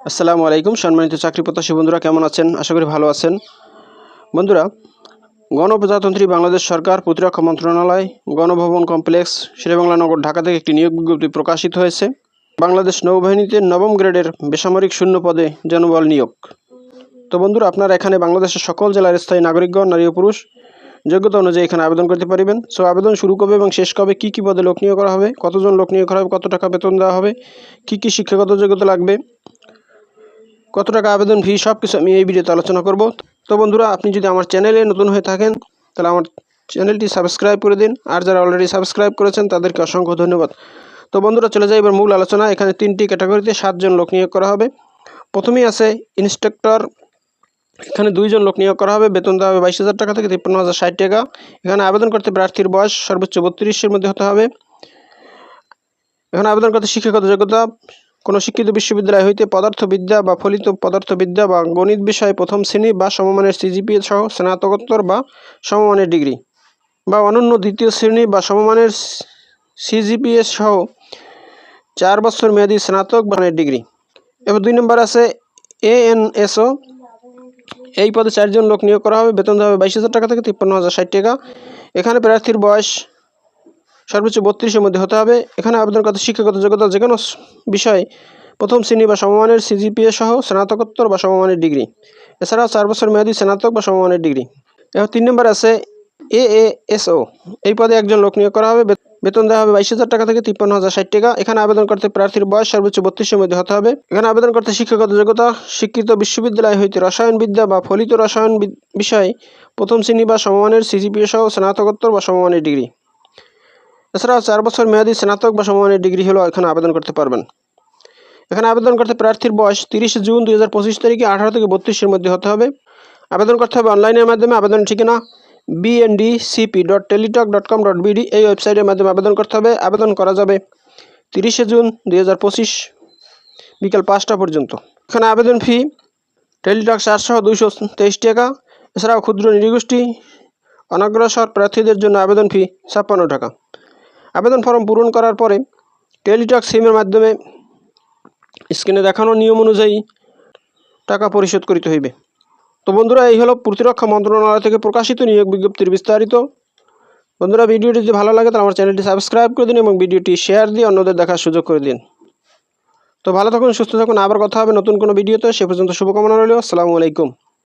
আসসালামু আলাইকুম সম্মানিত চাকরি প্রত্যাশী বন্ধুরা, কেমন আছেন? আশা করি ভালো আছেন। বন্ধুরা, গণপ্রজাতন্ত্রী বাংলাদেশ সরকার, প্রতিরক্ষা মন্ত্রণালয়, গণভবন কমপ্লেক্স, শেরেবাংলা নগর, ঢাকা থেকে একটি নিয়োগ বিজ্ঞপ্তি প্রকাশিত হয়েছে। বাংলাদেশ নৌবাহিনীতে 9ম গ্রেডের বেসামরিক শূন্য পদে জনবল নিয়োগ। তো বন্ধুরা, আপনারা এখানে বাংলাদেশের সকল জেলার স্থায়ী নাগরিকগণ, নারী ও পুরুষ যোগ্যতা অনুযায়ী এখানে আবেদন করতে পারবেন। সো আবেদন শুরু কবে এবং শেষ কবে, কী কী পদে লোক নিয়োগ করা হবে, কতজন লোক নিয়োগ করা হবে, কত টাকা বেতন দেওয়া হবে, কী কী শিক্ষাগত যোগ্যতা লাগবে, কত টাকা আবেদন ফি, সব কিছু আমি এই ভিডিওতে আলোচনা করব। তো বন্ধুরা, আপনি যদি আমার চ্যানেলে নতুন হয়ে থাকেন তাহলে আমার চ্যানেলটি সাবস্ক্রাইব করে দিন, আর যারা অলরেডি সাবস্ক্রাইব করেছেন তাদেরকে অসংখ্য ধন্যবাদ। তো বন্ধুরা, চলে যাই এবার মূল আলোচনা। এখানে 3টি ক্যাটাগরিতে 7 জন লোক নিয়োগ করা হবে। প্রথমেই আছে ইন্সট্রাক্টর। এখানে 2 জন লোক নিয়োগ করা হবে। বেতন দেওয়া হবে 22,000 টাকা থেকে 53,060 টাকা। এখানে আবেদন করতে প্রার্থীর বয়স সর্বোচ্চ 32-এর মধ্যে হতে হবে। এখানে আবেদন করতে শিক্ষাগত যোগ্যতা কোনো শিক্ষিত বিশ্ববিদ্যালয় হইতে পদার্থবিদ্যা বা ফলিত পদার্থবিদ্যা বা গণিত বিষয়ে প্রথম শ্রেণী বা সমমানের সিজিপিএ সহ স্নাতকোত্তর বা সমমানের ডিগ্রি, বা অনন্য দ্বিতীয় শ্রেণী বা সমমানের সিজিপিএ সহ 4 বছর মেয়াদী স্নাতক বা মানের ডিগ্রি। এবার 2 নম্বর আছে এএনএসও। এই পদে 4 জন লোক নিয়োগ করা হবে। বেতন দেওয়া হবে 22,000 টাকা থেকে 53,060 টাকা। এখানে প্রার্থীর বয়স সর্বোচ্চ 32-এর মধ্যে হতে হবে। এখানে আবেদন করতে শিক্ষাগত যোগ্যতা যে কোনো বিষয়ে প্রথম শ্রেণী বা সমমানের সিজিপিএ সহ স্নাতকোত্তর বা সমমানের ডিগ্রি, এছাড়াও 4 বছর মেয়াদী স্নাতক বা সমমানের ডিগ্রি। এবার 3 নম্বর আছে এএএসও। এই পদে 1 জন লোক নিয়োগ করা হবে। বেতন দেওয়া হবে 22,000 টাকা থেকে 53,060 টাকা। এখানে আবেদন করতে প্রার্থীর বয়স সর্বোচ্চ 32-এর মধ্যে হতে হবে। এখানে আবেদন করতে শিক্ষাগত যোগ্যতা স্বীকৃত বিশ্ববিদ্যালয় হইতে রসায়নবিদ্যা বা ফলিত রসায়ন বিষয়ে প্রথম শ্রেণী বা সমমানের সিজিপিএ সহ স্নাতকোত্তর বা সমমানের ডিগ্রি, এছাড়াও 4 বছর মেয়াদী স্নাতক বা সমমানের ডিগ্রি হলেও এখানে আবেদন করতে পারবেন। এখানে আবেদন করতে প্রার্থীর বয়স 30 জুন 2025 তারিখে 18 থেকে 32-এর মধ্যে হতে হবে। আবেদন করতে হবে অনলাইনের মাধ্যমে। আবেদনের ঠিকানা bndcp.teletalk.com.bd এই ওয়েবসাইটের মাধ্যমে আবেদন করতে হবে। আবেদন করা যাবে 30 জুন 2025 বিকাল 5টা পর্যন্ত। এখানে আবেদন ফি টেলিটক চার্জ সহ 223 টাকা। এছাড়াও ক্ষুদ্র নৃগোষ্ঠী অনগ্রসর প্রার্থীদের জন্য আবেদন ফি 56 টাকা। আবেদন ফর্ম পূরণ করার পরে টেলিটক সিমের মাধ্যমে স্ক্রিনে দেখানো নিয়ম অনুযায়ী টাকা পরিশোধ করিতে হইবে। তো বন্ধুরা, এই হলো প্রতিরক্ষা মন্ত্রণালয় থেকে প্রকাশিত নিয়োগ বিজ্ঞপ্তির বিস্তারিত। বন্ধুরা, ভিডিওটি যদি ভালো লাগে তাহলে আমার চ্যানেলটি সাবস্ক্রাইব করে দিন এবং ভিডিওটি শেয়ার দিয়ে অন্যদের দেখার সুযোগ করে দিন। তো ভালো থাকুন, সুস্থ থাকুন, আবার কথা হবে নতুন কোনো ভিডিওতে। সে পর্যন্ত শুভকামনা রইল। আসসালামু আলাইকুম।